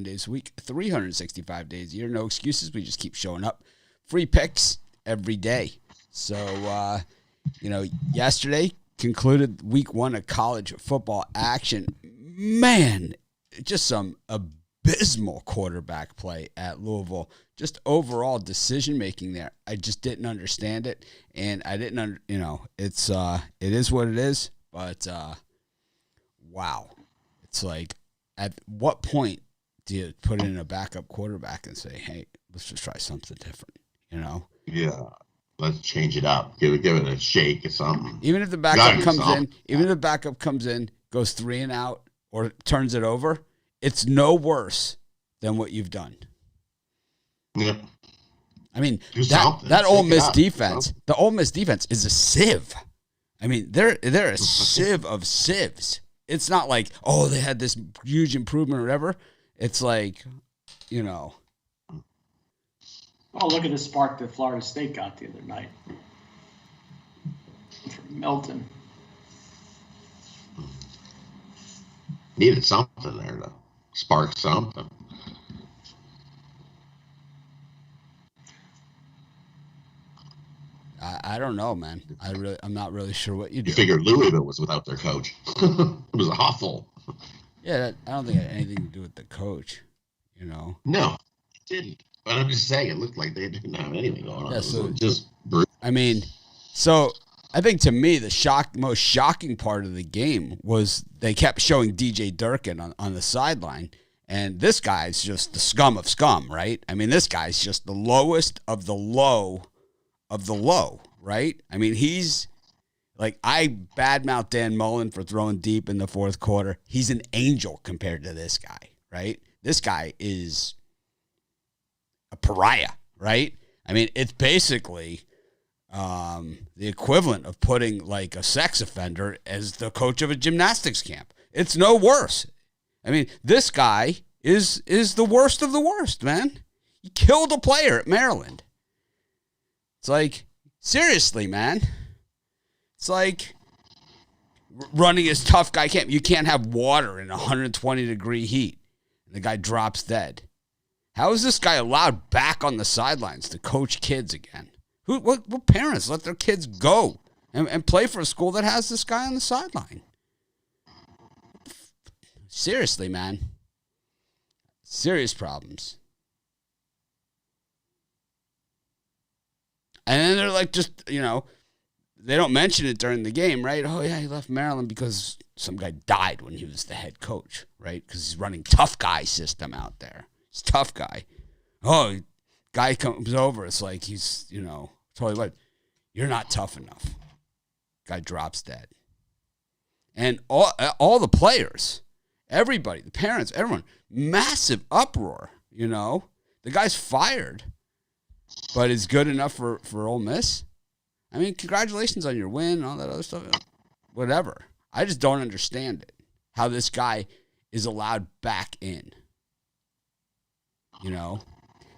days a week, 365 days a year. No excuses. We just keep showing up. Free picks every day. So, yesterday concluded week 1 of college football action. Man, just some abysmal quarterback play at Louisville. Just overall decision making there. I just didn't understand it, and I didn't. It is what it is. But wow, it's like, at what point do you put in a backup quarterback and say, "Hey, let's just try something different"? Yeah, let's change it up. Give it a shake or something. Even if the backup comes in, goes 3 and out, or turns it over, it's no worse than what you've done. Yep. I mean, that Ole Miss defense, the Ole Miss defense is a sieve. I mean, they're a sieve of sieves. It's not like, oh, they had this huge improvement or whatever. It's like, Oh, look at the spark that Florida State got the other night from Milton. Needed something there to spark something. I don't know, man. I'm not really sure what you do. You figured Louisville was without their coach. It was awful. Yeah, I don't think it had anything to do with the coach, No, it didn't. But I'm just saying, it looked like they didn't have anything going on. Yeah, so just I think to me the most shocking part of the game was they kept showing DJ Durkin on the sideline, and this guy's just the scum of scum, right? I mean, this guy's just the lowest of the low of the low, right? I mean, he's like, I badmouth Dan Mullen for throwing deep in the fourth quarter. He's an angel compared to this guy, right? This guy is a pariah, right? I mean, it's basically the equivalent of putting like a sex offender as the coach of a gymnastics camp. It's no worse. I mean, this guy is the worst of the worst, man. He killed a player at Maryland. It's like, seriously, man. It's like running as tough guy camp. You can't have water in 120-degree heat. And the guy drops dead. How is this guy allowed back on the sidelines to coach kids again? What parents let their kids go and play for a school that has this guy on the sideline? Seriously, man. Serious problems. And then they're like, they don't mention it during the game, right? Oh, yeah, he left Maryland because some guy died when he was the head coach, right? Because he's running tough guy system out there. He's a tough guy. Oh, guy comes over. It's like he's, totally like, you're not tough enough. Guy drops dead. And all the players, everybody, the parents, everyone, massive uproar, The guy's fired, but is good enough for Ole Miss. I mean, congratulations on your win, all that other stuff. Whatever. I just don't understand it. How this guy is allowed back in.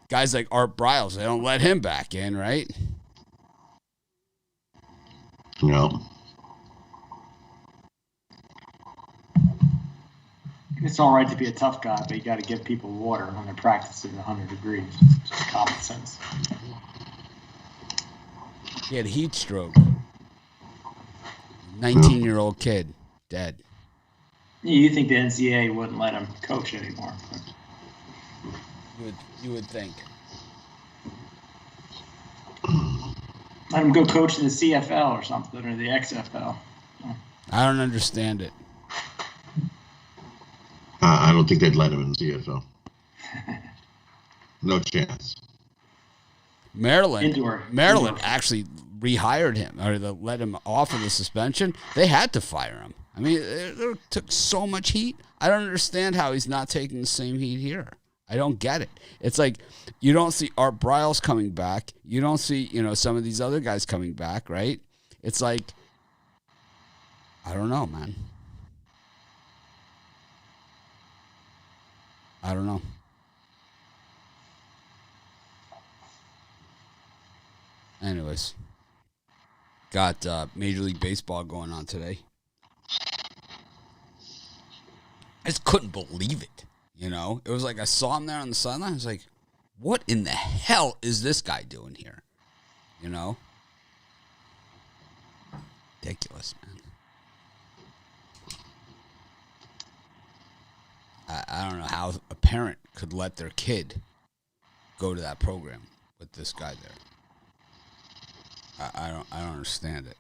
Guys like Art Briles, they don't let him back in, right? No. It's all right to be a tough guy, but you got to give people water when they're practicing 100 degrees. It's just common sense. He had heat stroke. 19-year-old kid, dead. You think the NCAA wouldn't let him coach anymore? You would think. Let him go coach in the CFL or something, or the XFL. I don't understand it. I don't think they'd let him in the CFL. No chance. Maryland actually rehired him, or they let him off of the suspension. They had to fire him. I mean, it took so much heat. I don't understand how he's not taking the same heat here. I don't get it. It's like you don't see Art Briles coming back. You don't see, some of these other guys coming back, right? It's like, I don't know, man. I don't know. Anyways, got Major League Baseball going on today. I just couldn't believe it. You know, it was like I saw him there on the sideline. I was like, what in the hell is this guy doing here? You know? Ridiculous, man. I don't know how a parent could let their kid go to that program with this guy there. I don't understand it.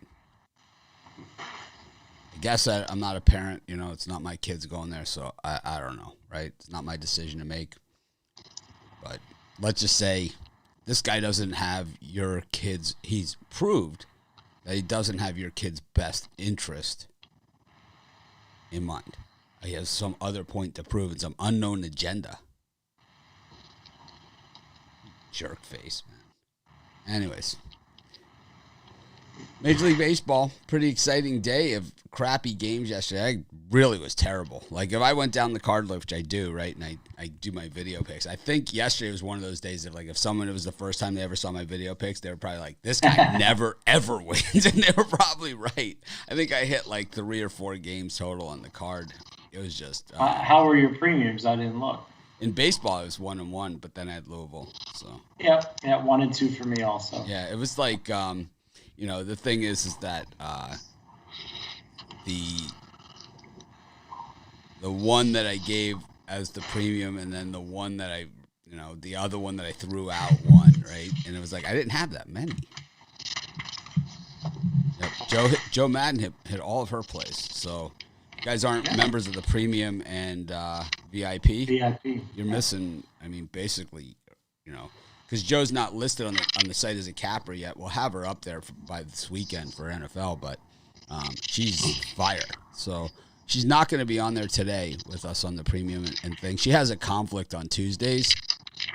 I guess I'm not a parent, you know, it's not my kids going there, so I don't know, right? It's not my decision to make. But let's just say this guy doesn't have your kids, he's proved that he doesn't have your kid's best interest in mind. He has some other point to prove and some unknown agenda. Jerk face, man. Anyways. Major League Baseball, pretty exciting day of crappy games yesterday. I really was terrible. Like, if I went down the card list, which I do, right, and I do my video picks, I think yesterday was one of those days that, like, if someone, it was the first time they ever saw my video picks, they were probably like, this guy never, ever wins, and they were probably right. I think I hit, like, 3 or 4 games total on the card. It was just... how were your premiums? I didn't look. In baseball, it was 1-1, but then I had Louisville, so... Yeah, 1 and 2 for me also. Yeah, it was like... you know, the thing is that the one that I gave as the premium, and then the one that I, you know, the other one that I threw out won, right? And it was like I didn't have that many. Yep, Joe Madden hit all of her plays. So, you guys aren't members of the premium and VIP. You're missing. I mean, basically, you know. Because Joe's not listed on the site as a capper yet. We'll have her up there by this weekend for NFL, but she's fire. So she's not going to be on there today with us on the premium and thing. She has a conflict on Tuesdays,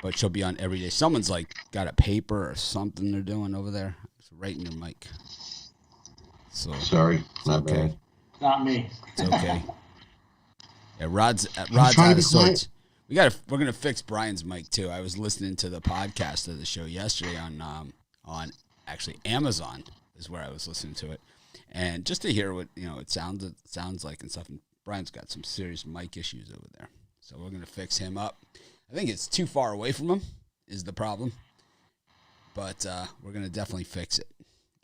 but she'll be on every day. Someone's like got a paper or something they're doing over there. It's right in your mic. So sorry, not okay. bad. Not me. It's okay. Yeah, Rod's out of sorts. We're gonna fix Brian's mic too. I was listening to the podcast of the show yesterday on actually Amazon is where I was listening to it, and just to hear what it sounds like and stuff. And Brian's got some serious mic issues over there, so we're gonna fix him up. I think it's too far away from him is the problem, but we're gonna definitely fix it.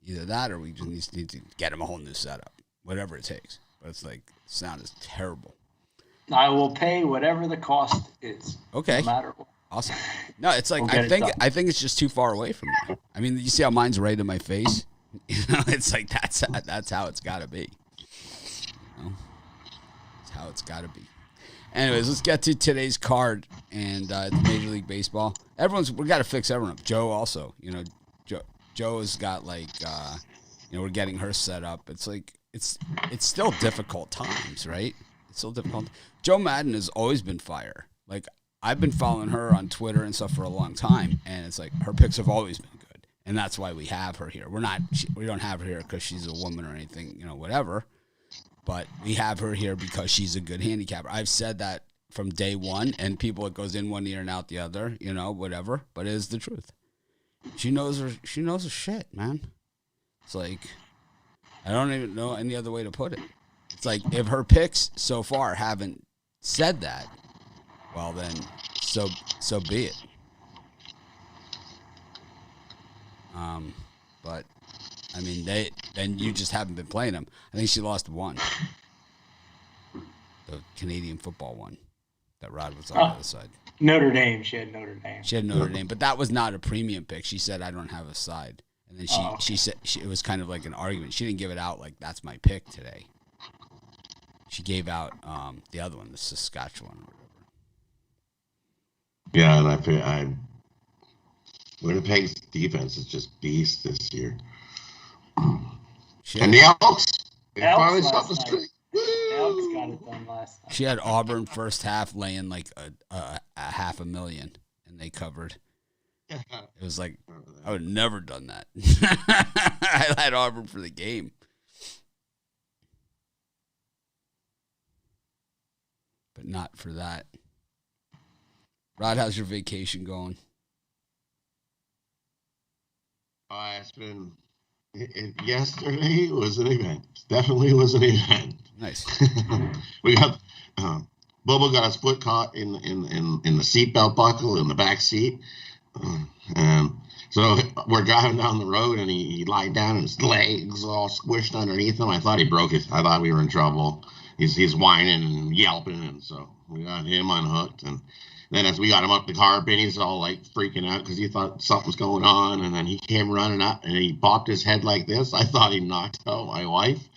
Either that or we just need to get him a whole new setup, whatever it takes. But it's like sound is terrible. I will pay whatever the cost is. Okay. No matter what. Awesome. No, it's like I think it's just too far away from me. I mean, you see how mine's right in my face? It's like that's how it's got to be. It's how it's got to be. Anyways, let's get to today's card and Major League Baseball. We got to fix everyone up. Joe also, Joe has got like we're getting her set up. It's like it's still difficult times, right? It's still difficult. Joe Madden has always been fire. Like, I've been following her on Twitter and stuff for a long time, and it's like her picks have always been good, and that's why we have her here. We don't have her here because she's a woman or anything, whatever. But we have her here because she's a good handicapper. I've said that from day one, and people, it goes in one ear and out the other, whatever. But it is the truth. She knows her shit, man. It's like I don't even know any other way to put it. It's like if her picks so far haven't said that, well then, so be it. But I mean, then you just haven't been playing them. I think she lost one, the Canadian football one, that Rod was on the other side. Notre Dame. She had Notre Dame, but that was not a premium pick. She said, "I don't have a side," and then she said it was kind of like an argument. She didn't give it out like that's my pick today. She gave out the other one, the Saskatchewan or whatever. Yeah, and Winnipeg's defense is just beast this year. And the Elks finally stopped the streak. Elks got it done last time. She had Auburn first half laying like a $500,000, and they covered. It was like I would have never done that. I had Auburn for the game. But not for that. Rod, how's your vacation going? It's been... yesterday was an event. Definitely was an event. Nice. We got Bobo got his foot caught in the seatbelt buckle in the back seat. So we're driving down the road, and he lied down, and his legs all squished underneath him. I thought he broke it. I thought we were in trouble. He's whining and yelping, and so we got him unhooked. And then as we got him up the carpet, he's all like freaking out because he thought something was going on. And then he came running up, and he bopped his head like this. I thought he knocked out my wife.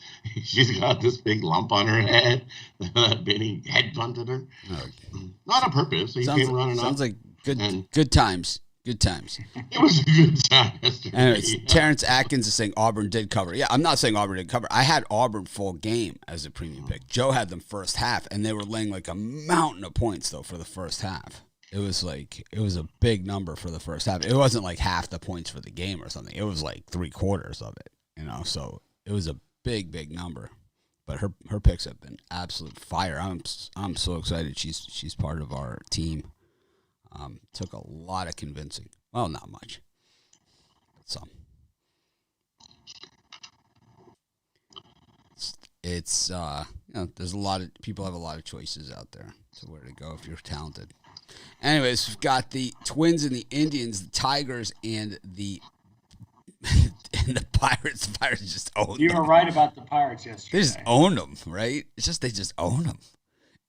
She's got this big lump on her head. Benny head bunted her. Okay. Not on purpose. He came running up. Sounds like good times. Good times. It was a good time yesterday. Anyways, Terrence Atkins is saying Auburn did cover. Yeah, I'm not saying Auburn did cover. I had Auburn full game as a premium pick. Joe had them first half, and they were laying like a mountain of points, though, for the first half. It was a big number for the first half. It wasn't like half the points for the game or something. It was like 3/4 of it, so it was a big number. But her picks have been absolute fire. I'm so excited she's part of our team. Took a lot of convincing. Well, not much, but some. It's there's a lot of people have a lot of choices out there to where to go if you're talented. Anyways, we've got the Twins and the Indians, the Tigers and the Pirates. The Pirates just own them. You were right about the Pirates yesterday. They just own them, right? It's just they just own them.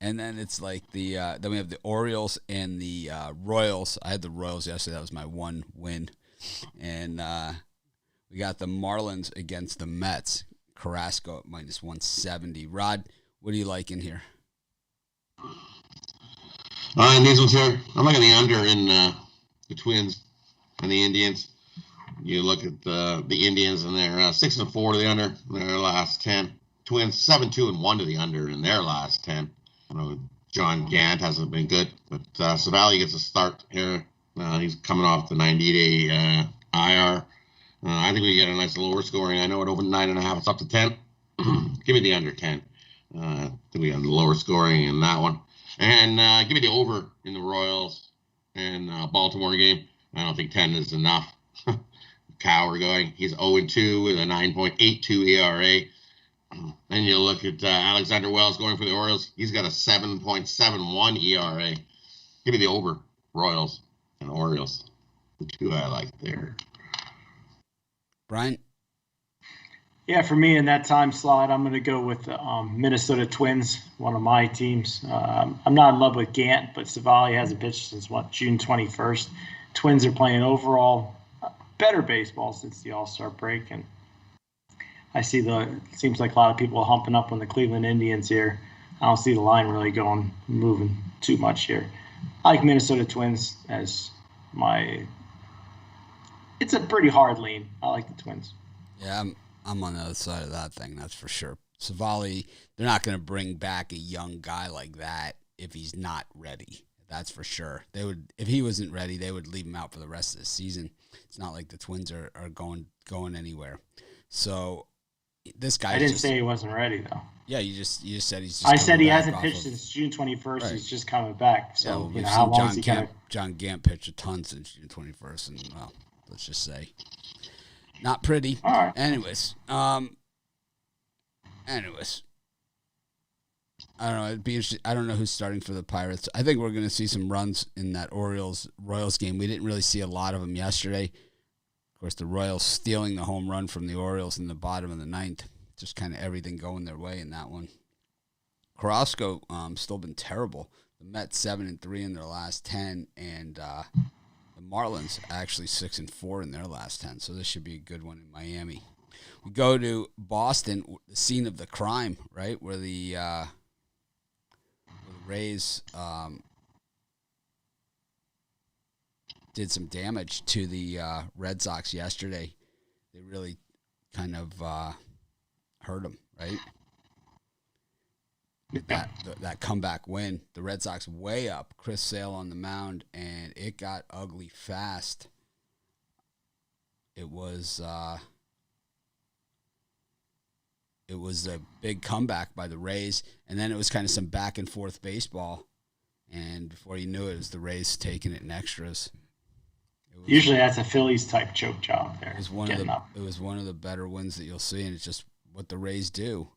And then it's like then we have the Orioles and the Royals. I had the Royals yesterday. That was my one win. And we got the Marlins against the Mets. Carrasco at -170. Rod, what do you like in here? In these ones here, I'm looking at the under in the Twins and the Indians. You look at the Indians, and they're 6-4 to the under in their last 10. Twins 7-2-1 to the under in their last 10. I know John Gant hasn't been good, but Savali gets a start here. He's coming off the 90-day IR. I think we get a nice lower scoring. I know it opened 9.5. It's up to 10. Give me the under 10. I think we got the lower scoring in that one. And give me the over in the Royals and Baltimore game. I don't think 10 is enough. Cowher going. He's 0-2 with a 9.82 ERA. Then you look at Alexander Wells going for the Orioles. He's got a 7.71 ERA. Give me the over, Royals and Orioles. The two I like there. Brian? Yeah, for me in that time slot, I'm going to go with the Minnesota Twins, one of my teams. I'm not in love with Gant, but Savali hasn't pitched since, June 21st. Twins are playing overall better baseball since the All-Star break, and I see it seems like a lot of people are humping up on the Cleveland Indians here. I don't see the line really moving too much here. I like Minnesota Twins as it's a pretty hard lean. I like the Twins. Yeah, I'm on the other side of that thing, that's for sure. Savali, they're not going to bring back a young guy like that if he's not ready. That's for sure. They would, if he wasn't ready, they would leave him out for the rest of the season. It's not like the Twins are going anywhere. So this guy. I didn't say he wasn't ready though. Yeah, you just said he's. I said he hasn't pitched since June 21st. Right. He's just coming back. So yeah, how long is he going to? John Gant pitched a ton since June 21st, and well, let's just say, not pretty. All right. Anyways, I don't know. It'd be interesting. I don't know who's starting for the Pirates. I think we're going to see some runs in that Royals game. We didn't really see a lot of them yesterday. Of course, the Royals stealing the home run from the Orioles in the bottom of the ninth. Just kind of everything going their way in that one. Carrasco still been terrible. The Mets 7-3 in their last 10, and the Marlins actually 6-4 in their last 10. So this should be a good one in Miami. We go to Boston, the scene of the crime, right, where the Rays did some damage to the Red Sox yesterday. They really kind of hurt them, right? That comeback win. The Red Sox way up. Chris Sale on the mound, and it got ugly fast. It was a big comeback by the Rays, and then it was kind of some back and forth baseball, and before you knew it, it was the Rays taking it in extras. Usually that's a Phillies type choke job there. It was one of the better wins that you'll see, and it's just what the Rays do.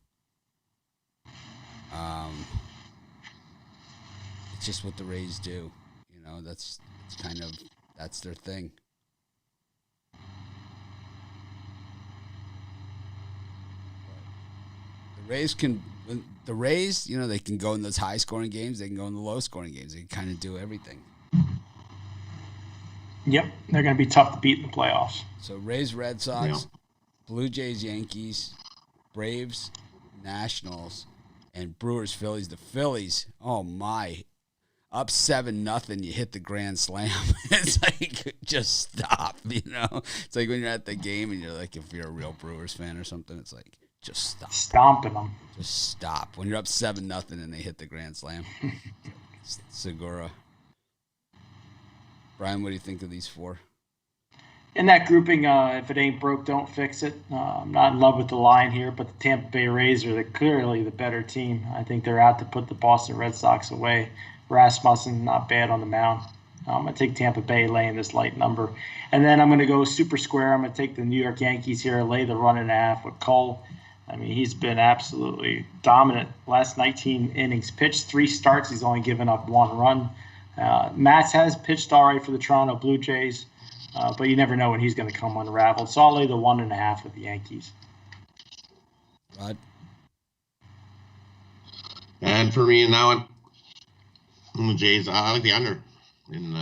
That's just what the Rays do. You know, that's their thing. The Rays, you know, they can go in those high-scoring games. They can go in the low-scoring games. They can kind of do everything. Yep, they're going to be tough to beat in the playoffs. So Rays, Red Sox, Blue Jays, Yankees, Braves, Nationals, and Brewers, Phillies. The Phillies, oh my, up 7-0, you hit the grand slam. It's like, just stop, you know? It's like when you're at the game and you're like, if you're a real Brewers fan or something, it's like, just stop. Stomping them. Just stop. When you're up 7-0 and they hit the grand slam. Segura. Brian, what do you think of these four? In that grouping, if it ain't broke, don't fix it. I'm not in love with the line here, but the Tampa Bay Rays are clearly the better team. I think they're out to put the Boston Red Sox away. Rasmussen, not bad on the mound. I'm going to take Tampa Bay laying this light number. And then I'm going to go super square. I'm going to take the New York Yankees here, lay the 1.5 with Cole. I mean, he's been absolutely dominant. Last 19 innings pitched, 3 starts. He's only given up 1 run. Matz has pitched all right for the Toronto Blue Jays, but you never know when he's going to come unraveled. So I'll lay the 1.5 with the Yankees. Rod? And for me in that one, the Jays, I like the under in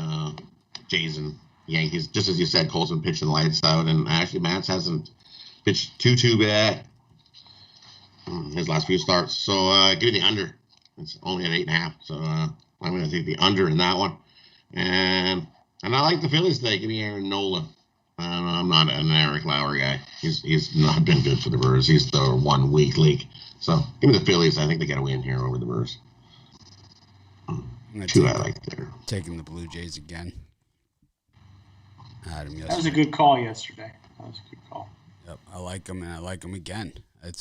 Jays and Yankees. Just as you said, Colson pitching lights out, and actually Matz hasn't pitched too bad his last few starts. So give me the under. It's only at 8.5. So I'm going to take the under in that one. And I like the Phillies today. Give me Aaron Nola. I'm not an Eric Lauer guy. He's not been good for the Brewers. He's the 1 weak league. So give me the Phillies. I think they get a win here over the Brewers. 2 I like there. Taking the Blue Jays again. That was a good call yesterday. Yep, I like them, and I like them again. I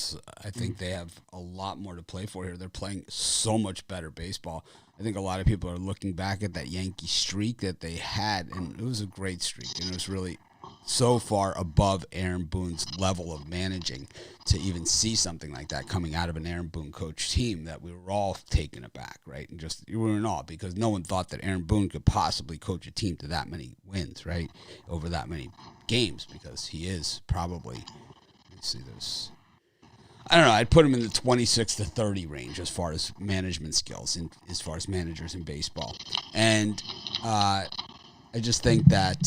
think they have a lot more to play for here. They're playing so much better baseball. I think a lot of people are looking back at that Yankee streak that they had, and it was a great streak, and it was really so far above Aaron Boone's level of managing to even see something like that coming out of an Aaron Boone coach team that we were all taken aback, right? And just we were not, because no one thought that Aaron Boone could possibly coach a team to that many wins, right? Over that many games, because he is probably, let's see, there's, I don't know, I'd put him in the 26 to 30 range as far as management skills and as far as managers in baseball. And I just think that,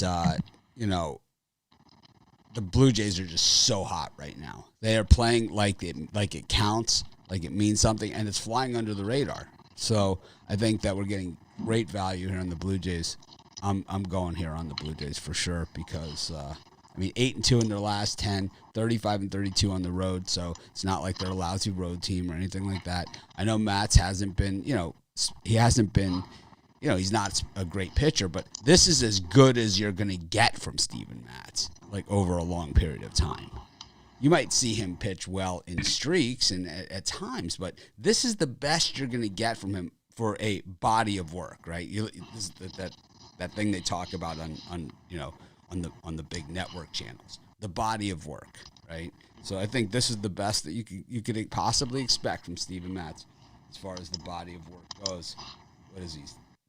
the Blue Jays are just so hot right now. They are playing like it counts, like it means something, and it's flying under the radar. So I think that we're getting great value here on the Blue Jays. I'm going here on the Blue Jays for sure because, 8-2 in their last 10, 35-32 on the road. So it's not like they're a lousy road team or anything like that. I know Matz hasn't been, he's not a great pitcher, but this is as good as you're going to get from Steven Matz, like over a long period of time. You might see him pitch well in streaks and at times, but this is the best you're going to get from him for a body of work, right? This is that thing they talk about on the big network channels, the body of work, right? So I think this is the best that you could possibly expect from Steven Matz as far as the body of work goes. What is he?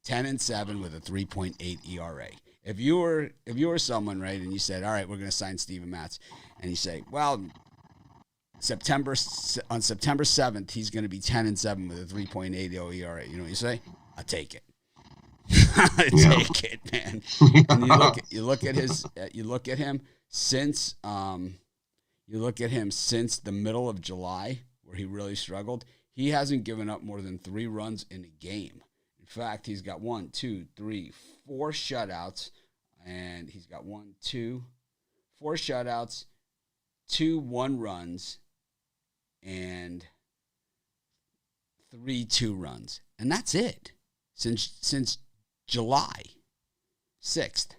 10-7 with a 3.8 ERA. If you were someone, right, and you said, all right, we're going to sign Steven Matz, and you say, well, on September 7th, he's going to be 10-7 with a 3.80 ERA. You know what you say? I'll take it. Take it, man. And you look at him since the middle of July, where he really struggled. He hasn't given up more than 3 runs in a game. In fact, he's got 4 shutouts, and he's got 4 shutouts, 2 1-runs, and 3 2-runs, and that's it since July 6th,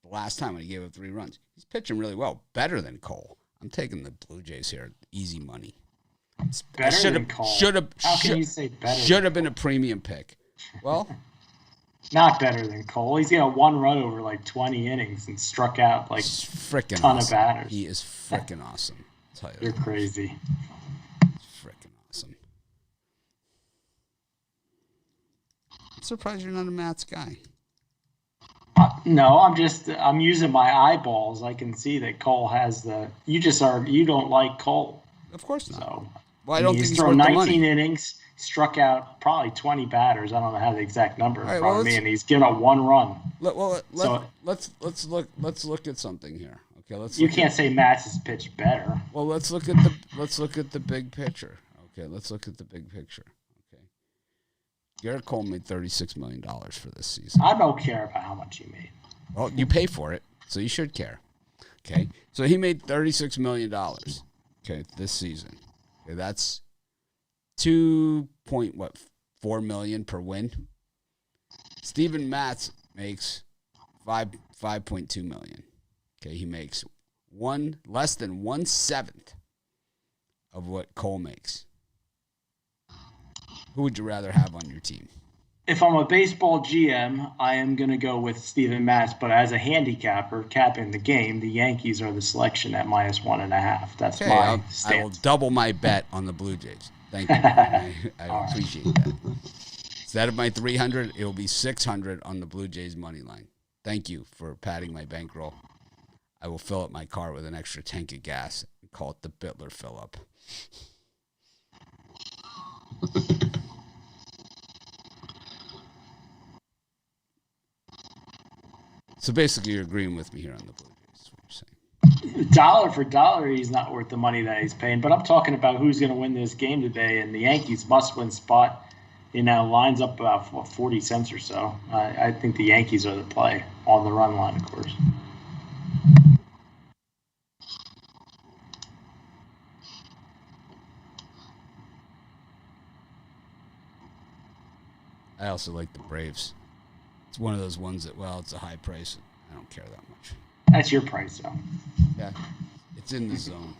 the last time when he gave up 3 runs. He's pitching really well, better than Cole. I'm taking the Blue Jays here, easy money. Better than Cole. How can you say better? Should have been a premium pick. Well, not better than Cole. He's got 1 run over like 20 innings and struck out like a ton of batters. He is freaking awesome. I'll tell you You're crazy. Freaking awesome. surprised you're not a Mats guy. No, I'm using my eyeballs. I can see that Cole has you don't like Cole. Of course not. So, well, I don't think he's he's thrown worth the 19 money. innings, struck out probably 20 batters. I don't know how the exact number in All right, front well, of me, and he's given up 1 run. Let's look at something here. Okay, You can't say Mats has pitched better. Well, let's look at the big picture. Okay, let's look at the big picture. Okay, Garrett Cole made $36 million for this season. I don't care about how much he made. Well, you pay for it, so you should care. Okay, so he made $36 million. Okay, this season. Okay, that's $2.4 million per win. Steven Matz makes $5.2 million. Okay, he makes less than 1/7 of what Cole makes. Who would you rather have on your team? If I'm a baseball GM, I am going to go with Steven Matz. But as a handicapper, capping the game, the Yankees are the selection at -1.5. That's my stance. I will double my bet on the Blue Jays. Thank you. I appreciate that. Instead of my 300, it will be 600 on the Blue Jays money line. Thank you for padding my bankroll. I will fill up my car with an extra tank of gas and call it the Bitler fill up. So basically, you're agreeing with me here on the Blue Jays, is what you're saying. Dollar for dollar, he's not worth the money that he's paying. But I'm talking about who's going to win this game today, and the Yankees must-win spot, lines up about 40 cents or so. I think the Yankees are the play on the run line, of course. I also like the Braves. It's one of those ones that, it's a high price. I don't care that much. That's your price, though. Yeah, it's in the zone.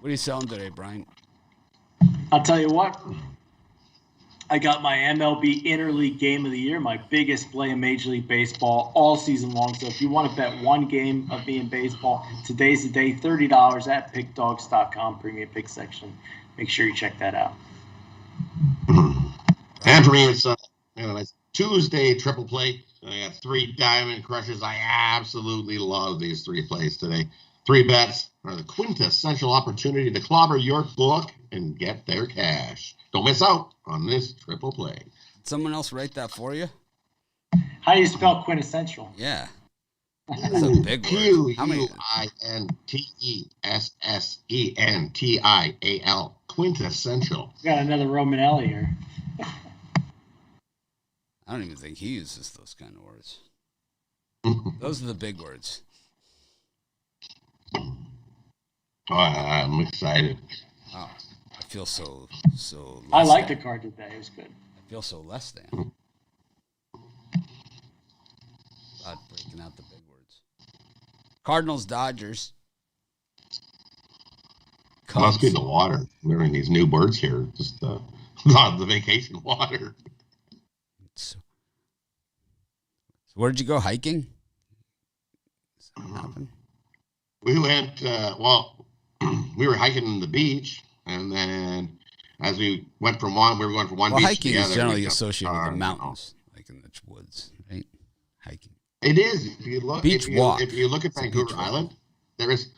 What are you selling today, Brian? I'll tell you what. I got my MLB Interleague Game of the Year, my biggest play in Major League Baseball all season long. So if you want to bet one game of me in baseball, today's the day. $30 at pickdogs.com, premium pick section. Make sure you check that out. And for me, it's Tuesday triple play. I got 3 Diamond Crushes. I absolutely love these 3 plays today. 3 bets are the quintessential opportunity to clobber your book and get their cash. Don't miss out on this triple play. Did someone else write that for you? How do you spell quintessential? Yeah. That's a big word. Quintessential. Quintessential. We got another Romanelli here. I don't even think he uses those kind of words. Those are the big words. Oh, I'm excited. Oh, I feel so. I like the card today. It was good. I feel so less than. About breaking out the big words. Cardinals, Dodgers. Must be the water. Learning these new words here. Just the vacation water. So where'd you go hiking? Something happen? We went. We were hiking on the beach, and then as we went from one, we were going from one beach hiking together. is generally associated with the mountains, like in the woods, right? Hiking. It is. If you look, walk. If you look at Vancouver Island, there is.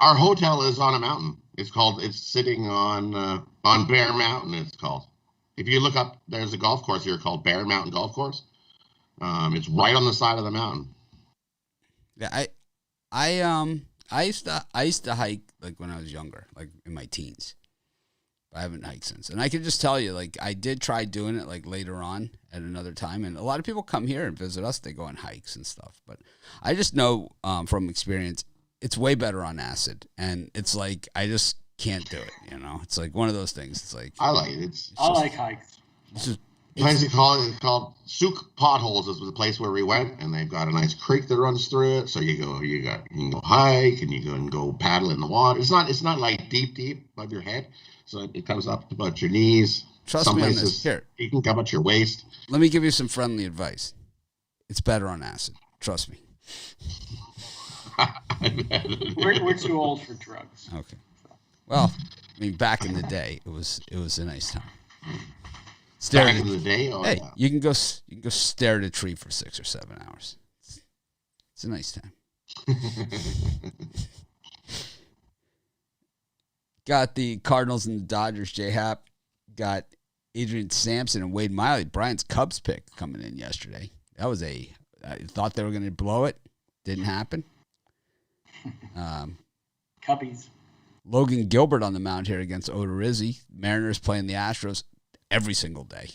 Our hotel is on a mountain. It's sitting on Bear Mountain. It's called. If you look up, there's a golf course here called Bear Mountain Golf Course. It's right on the side of the mountain. Yeah, I used to hike like when I was younger, like in my teens. I haven't hiked since. And I can just tell you, like, I did try doing it like later on at another time. And a lot of people come here and visit us. They go on hikes and stuff. But I just know from experience, it's way better on acid. And it's like, I just can't do it. It's like one of those things. It's like, I like it. I like hikes. It's just What is it called? It's called Souk Potholes. This was the place where we went, and they've got a nice creek that runs through it. So you can go hike, and you can go paddle in the water. It's not like deep above your head, so it comes up about your knees. Trust Some me on places, this. Here, you can come at your waist. let me give you some friendly advice. It's better on acid. Trust me. We're too old for drugs. Okay. Well, I mean, back in the day, it was a nice time. Back in the day, hey, yeah. you can go stare at a tree for 6 or 7 hours. It's a nice time. Got the Cardinals and the Dodgers. J-Hap got Adrian Sampson and Wade Miley, Brian's Cubs pick, coming in yesterday. That was I thought they were going to blow it. Didn't happen. Cubbies. Logan Gilbert on the mound here against Odorizzi. Mariners playing the Astros every single day.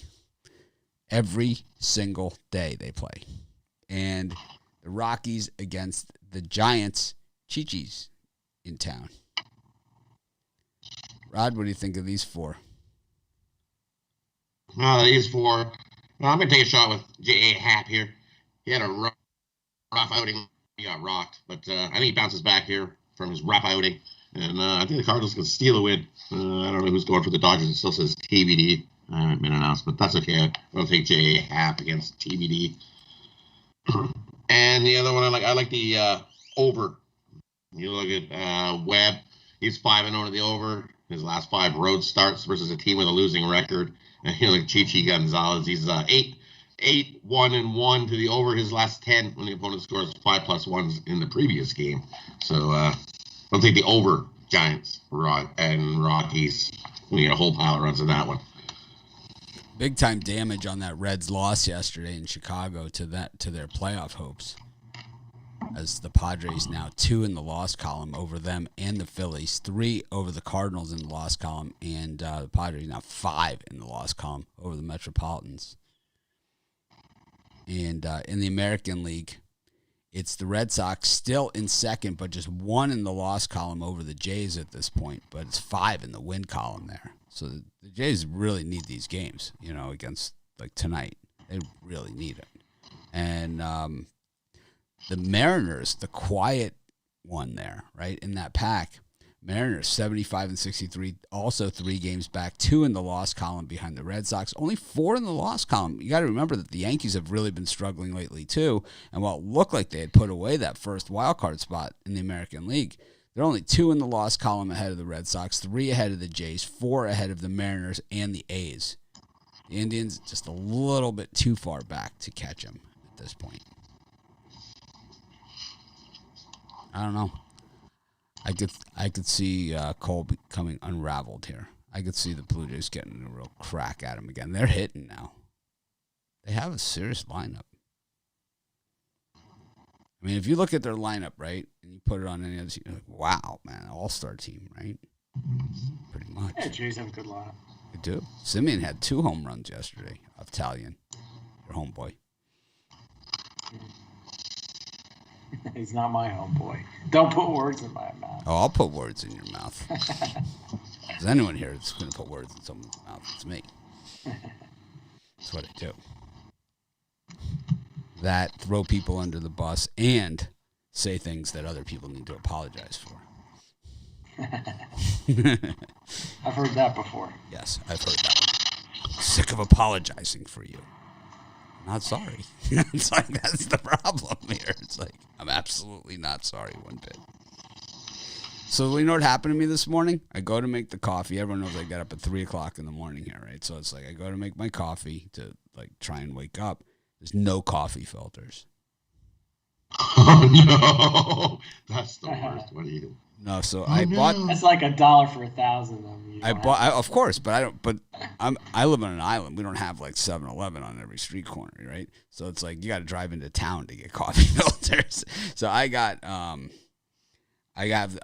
Every single day they play. And the Rockies against the Giants. Chi-Chi's in town. Rod, what do you think of these four? These four. I'm going to take a shot with J.A. Happ here. He had a rough outing. He got rocked. But I think he bounces back here from his rough outing. And I think the Cardinals can steal a win. I don't know who's going for the Dodgers. It still says TBD. I haven't been announced, but that's okay. I'll take J.A. Happ against TBD. And the other one, I like the over. You look at Webb. He's 5-0 to the over. His last 5 road starts versus a team with a losing record. And you look at Chichi Gonzalez. He's 8-1-1 to the over his last 10 when the opponent scores 5+ ones in the previous game. So I'll take the over Giants and Rockies. We get a whole pile of runs in that one. Big time damage on that Reds loss yesterday in Chicago to their playoff hopes. As the Padres now 2 in the loss column over them and the Phillies, 3 over the Cardinals in the loss column, and the Padres now 5 in the loss column over the Metropolitans. And in the American League, it's the Red Sox still in second, but just 1 in the loss column over the Jays at this point, but it's 5 in the win column there. So the Jays really need these games, against like tonight. They really need it. And the Mariners, the quiet one there, right, in that pack. Mariners 75-63, also 3 games back, 2 in the loss column behind the Red Sox, only 4 in the loss column. You got to remember that the Yankees have really been struggling lately too, and while it looked like they had put away that first wild card spot in the American League, they're only 2 in the loss column ahead of the Red Sox, 3 ahead of the Jays, 4 ahead of the Mariners and the A's. The Indians just a little bit too far back to catch them at this point. I don't know. I could see Cole becoming unraveled here. I could see the Blue Jays getting a real crack at him again. They're hitting now. They have a serious lineup. I mean, if you look at their lineup, right, and you put it on any other team, you're like, wow, man, all-star team, right? Pretty much. Yeah, Jays have a good lineup. They do. Simeon had 2 home runs yesterday. Italian, your homeboy. He's not my homeboy. Don't put words in my mouth. Oh, I'll put words in your mouth. If there's anyone here that's going to put words in someone's mouth, it's me. That's what I do. That, throw people under the bus, and say things that other people need to apologize for. I've heard that before. Yes, I've heard that one. I'm sick of apologizing for you. I'm not sorry. It's like, that's the problem here. It's like, I'm absolutely not sorry one bit. So you know what happened to me this morning? I go to make the coffee. Everyone knows I get up at 3 o'clock in the morning here, right? So it's like I go to make my coffee to like try and wake up. There's no coffee filters. Oh, no. That's the worst. What do you do? No, so I bought. That's like $1 for 1,000 of them. I bought, of course, but I don't. But I live on an island. We don't have like 7-Eleven on every street corner, right? So it's like you got to drive into town to get coffee filters. So I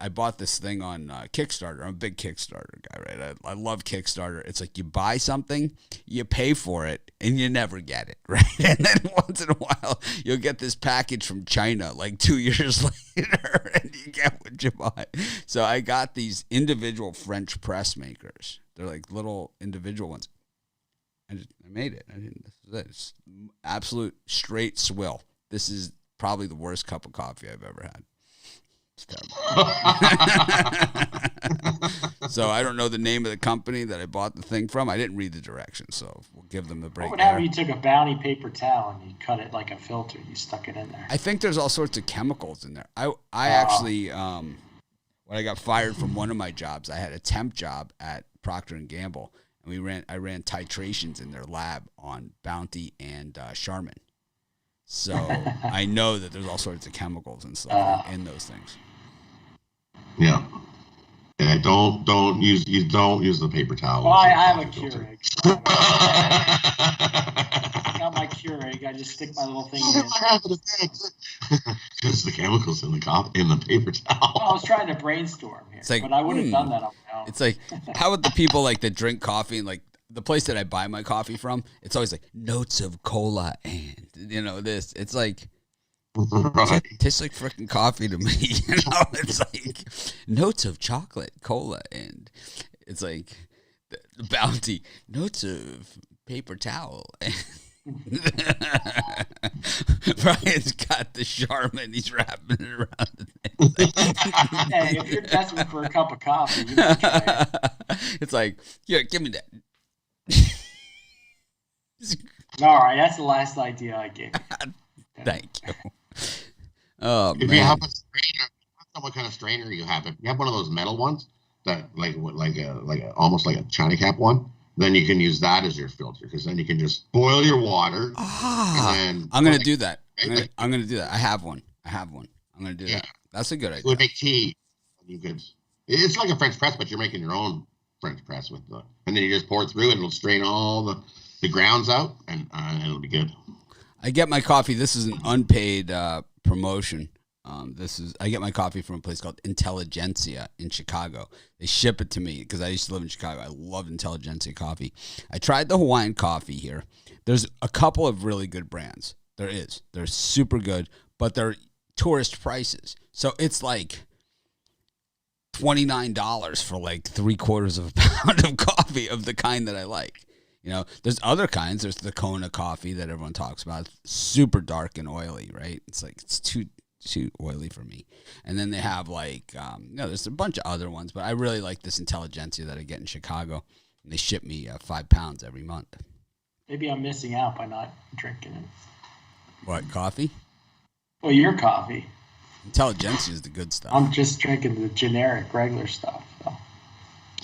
bought this thing on Kickstarter. I'm a big Kickstarter guy, right? I love Kickstarter. It's like you buy something, you pay for it, and you never get it, right? And then once in a while, you'll get this package from China like 2 years later, and you get what you buy. So I got these individual French press makers. They're like little individual ones. I made it. This is it. It's absolute straight swill. This is probably the worst cup of coffee I've ever had. It's terrible. So I don't know the name of the company that I bought the thing from. I didn't read the directions, so we'll give them the break. What would happen if you took a Bounty paper towel and you cut it like a filter? You stuck it in there. I think there's all sorts of chemicals in there. I actually, when I got fired from one of my jobs, I had a temp job at Procter and Gamble, and I ran titrations in their lab on Bounty and Charmin. So I know that there's all sorts of chemicals and stuff in those things. Yeah. Yeah, don't use the paper towel. Well, I have a Keurig. I got my Keurig. I just stick my little thing in. Because the chemicals in the paper towel. Well, I was trying to brainstorm here, but I would have done that on my own. It's like, how would the people like that drink coffee and like the place that I buy my coffee from? It's always like notes of cola and this. It's like. Right. It tastes like freaking coffee to me, It's like notes of chocolate, cola, and it's like the Bounty notes of paper towel. Brian's got the Charmin. He's wrapping it around. Hey, if you're desperate for a cup of coffee, you can try it. It's like, yeah, give me that. All right, that's the last idea I gave you. Thank you. Oh, if you have a strainer, I don't know what kind of strainer you have. If you have one of those metal ones that almost like a China cap one, then you can use that as your filter, because then you can just boil your water. I'm gonna do that. I'm gonna do that. I have one. I'm gonna do that. That's a good idea. It would make tea. You could. It's like a French press, but you're making your own French press and then you just pour it through, and it'll strain all the grounds out, and it'll be good. I get my coffee. This is an unpaid promotion. I get my coffee from a place called Intelligentsia in Chicago. They ship it to me because I used to live in Chicago. I love Intelligentsia coffee. I tried the Hawaiian coffee here. There's a couple of really good brands. They're super good, but they're tourist prices. So it's like $29 for like 3/4 of a pound of coffee of the kind that I like. There's other kinds. There's the Kona coffee that everyone talks about. It's super dark and oily, right? It's like it's too oily for me. And then they have like, there's a bunch of other ones, but I really like this Intelligentsia that I get in Chicago, and they ship me 5 pounds every month. Maybe I'm missing out by not drinking it. What, coffee? Well, your coffee. Intelligentsia is the good stuff. I'm just drinking the generic, regular stuff. So.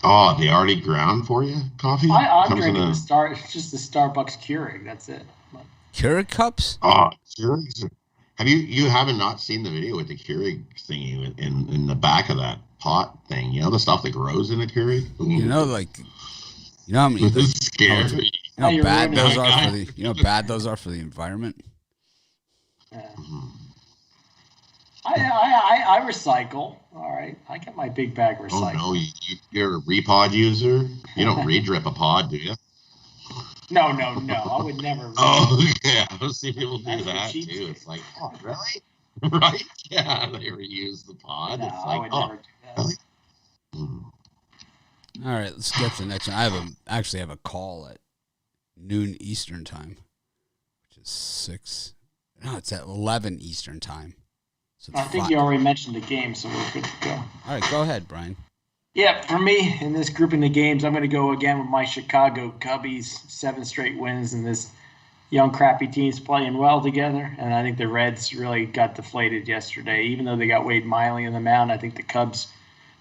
Oh, they already ground for you coffee? I'm drinking it's just the Starbucks Keurig. That's it. Keurig cups? Oh, Keurigs. You haven't not seen the video with the Keurig thingy in the back of that pot thing? The stuff that grows in a Keurig? How many? It's scary. How bad those are for the? How bad those are for the environment? Yeah. I recycle. All right, I get my big bag recycled. Oh no, you're a repod user. You don't re-drip a pod, do you? No. I would never. Oh yeah, I've seen people do that too. It's like, oh really? Right? Yeah, they reuse the pod. No, it's like, I would never do that. Really? Mm. All right, let's get to the next one. I actually have a call at noon Eastern time, which is 6. No, it's at 11 Eastern time. So I think you already mentioned the game, so we're good to go. All right, go ahead, Brian. Yeah, for me, in this grouping of games, I'm going to go again with my Chicago Cubbies, 7 straight wins, and this young crappy team's playing well together. And I think the Reds really got deflated yesterday. Even though they got Wade Miley on the mound, I think the Cubs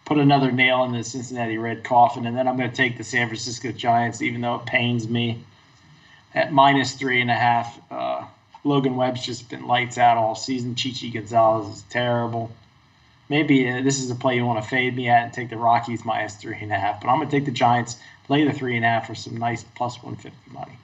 put another nail in the Cincinnati Red coffin. And then I'm going to take the San Francisco Giants, even though it pains me, at -3.5. Logan Webb's just been lights out all season. Chichi Gonzalez is terrible. Maybe this is a play you want to fade me at and take the Rockies -3.5. But I'm going to take the Giants, lay the 3.5 for some nice +150 money.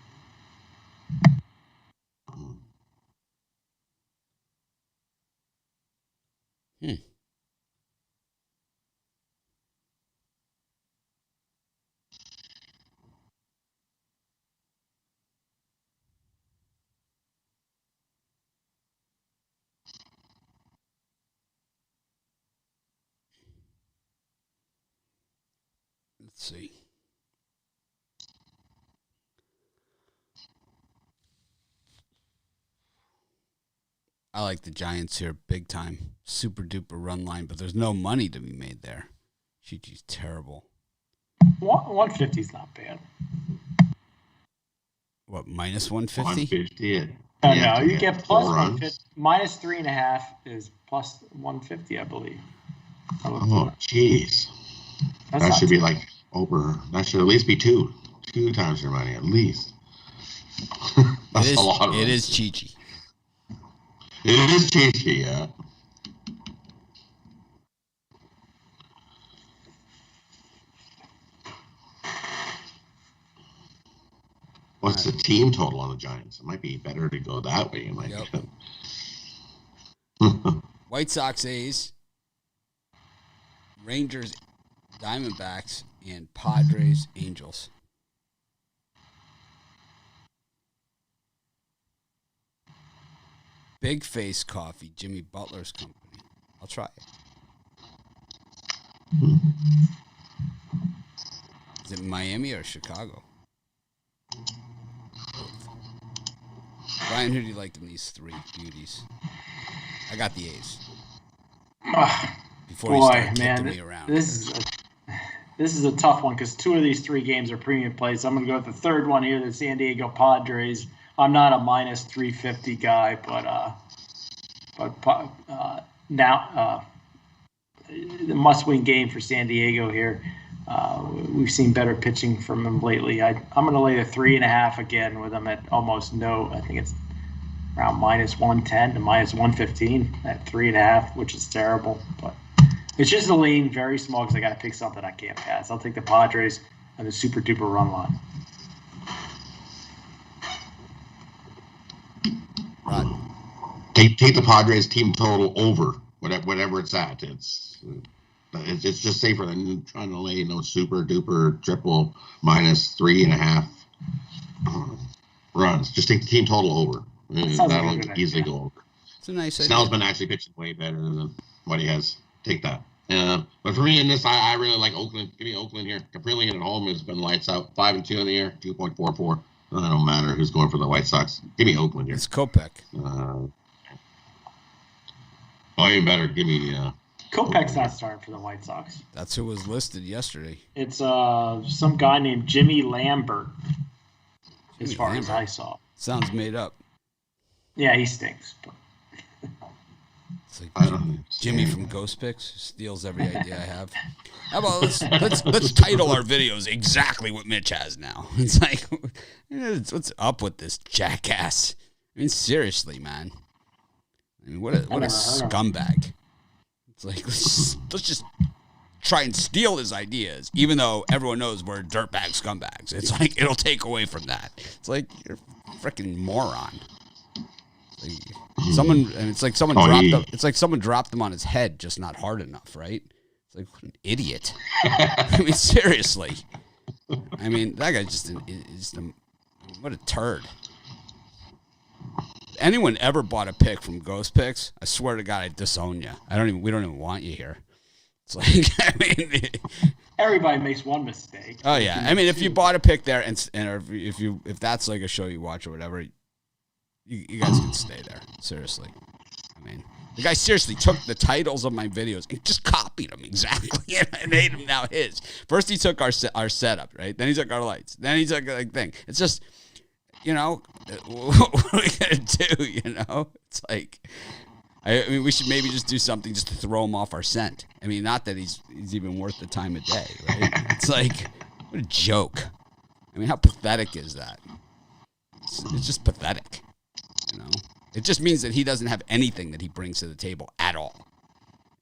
Let's see. I like the Giants here big time. Super duper run line, but there's no money to be made there. Chichi's terrible. 150 is not bad. What, minus 150? 150. No, you get plus 150. Minus 3.5 is plus 150, I believe. Oh, jeez. That should be like over. That should at least be two times your money, at least. That's a lot of it is Chichi. It is Chichi, yeah. What's the team total on the Giants? It might be better to go that way. White Sox, A's, Rangers, Diamondbacks, and Padres, Angels. Big Face Coffee, Jimmy Butler's company. I'll try it. Is it Miami or Chicago? Ryan, who do you like in these three beauties? I got the A's. Before you start kicking me around. This is a tough one because two of these three games are premium plays. I'm going to go with the third one here, the San Diego Padres. I'm not a minus 350 guy, but now the must-win game for San Diego here. We've seen better pitching from them lately. I'm going to lay the 3.5 again with them at almost no. I think it's around minus 110 to minus 115 at 3.5, which is terrible. But it's just a lean, very small because I got to pick something I can't pass. I'll take the Padres and the super duper run line. Take the Padres team total over whatever it's at. It's just safer than trying to lay no super duper triple minus 3.5 runs. Just take the team total over. That'll easily go over. It's a nice Snell's been actually pitching way better than what he has. Take that. But for me in this, I really like Oakland. Give me Oakland here. Caprillion at home has been lights out. 5-2 in the year, 2.44. It don't matter who's going for the White Sox. Give me Oakland here. It's Kopech. Even better. Give me. Kopech's not starting for the White Sox. That's who was listed yesterday. It's some guy named Jimmy Lambert. As far as I saw. Sounds made up. Yeah, he stinks. But. It's like Jimmy from Ghost Picks steals every idea I have. How about let's title our videos exactly what Mitch has now. It's like, what's up with this jackass? I mean, seriously, man. I mean, what a scumbag. It's like let's just try and steal his ideas, even though everyone knows we're dirtbag scumbags. It's like it'll take away from that. It's like you're a freaking moron. It's like someone dropped him on his head, just not hard enough, right? It's like, what an idiot. I mean, seriously. I mean, that guy what a turd. Anyone ever bought a pick from Ghost Picks? I swear to God, I disown you. We don't even want you here. It's like, I mean, everybody makes one mistake. Oh yeah, I mean, if you bought a pick there, and if that's like a show you watch or whatever, you guys can stay there. Seriously, I mean, the guy seriously took the titles of my videos and just copied them exactly and made them now his. First, he took our setup, right? Then he took our lights. Then he took like thing. It's just, what are we gonna do? It's like. I mean, we should maybe just do something just to throw him off our scent. I mean, not that he's even worth the time of day, right? It's like, what a joke. I mean, how pathetic is that? It's just pathetic, It just means that he doesn't have anything that he brings to the table at all,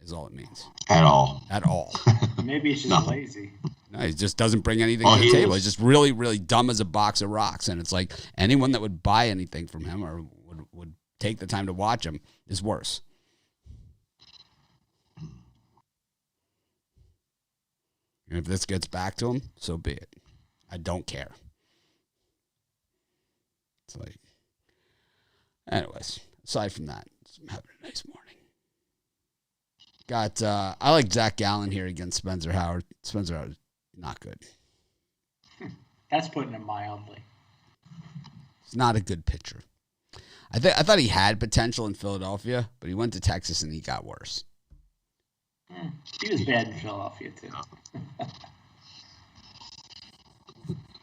is all it means. At all. At all. Maybe he's just lazy. No, he just doesn't bring anything to the table. He's just really, really dumb as a box of rocks. And it's like anyone that would buy anything from him or would take the time to watch him is worse. And if this gets back to him, so be it. I don't care. It's like, anyways, aside from that, I'm having a nice morning. I like Zach Gallen here against Spencer Howard. Spencer Howard, not good. That's putting it mildly. He's not a good pitcher. I thought he had potential in Philadelphia, but he went to Texas and he got worse. He was bad in Philadelphia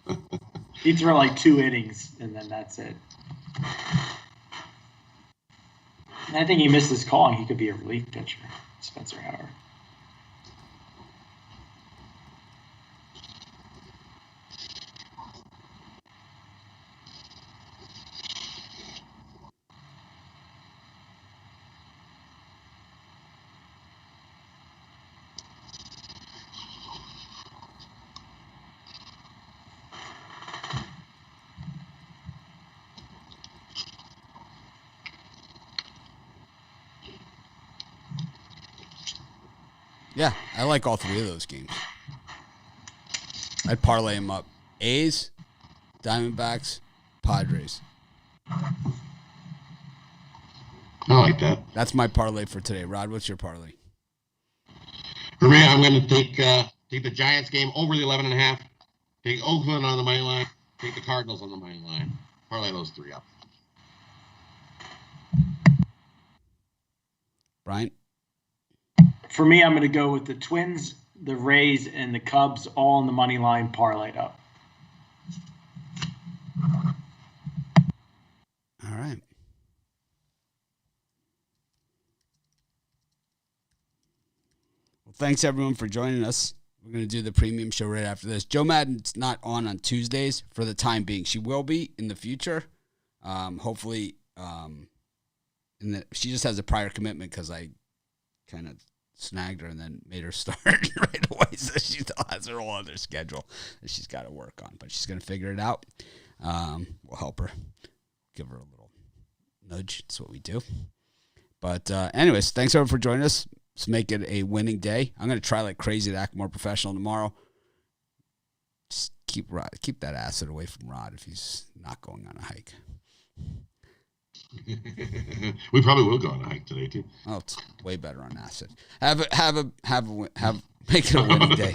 too. He'd throw like 2 innings and then that's it. And I think he missed his calling. He could be a relief pitcher, Spencer Howard. Yeah, I like all 3 of those games. I'd parlay them up. A's, Diamondbacks, Padres. I like that. That's my parlay for today. Rod, what's your parlay? For me, I'm going to take the Giants game over the 11.5. Take Oakland on the money line. Take the Cardinals on the money line. Parlay those 3 up. Brian? For me, I'm going to go with the Twins, the Rays, and the Cubs all on the money line parlayed up. All right. Well, thanks everyone for joining us. We're going to do the premium show right after this. Joe Madden's not on Tuesdays for the time being. She will be in the future. Hopefully, she just has a prior commitment because I kind of snagged her and then made her start right away. So she still has her whole other schedule that she's got to work on, but she's going to figure it out. We'll help her, give her a little nudge. That's what we do. But anyways, thanks everyone for joining us. Let's make it a winning day. I'm going to try like crazy to act more professional tomorrow. Just keep that acid away from Rod if he's not going on a hike. We probably will go on a hike today too. Oh, it's way better on acid. Make it a winning day.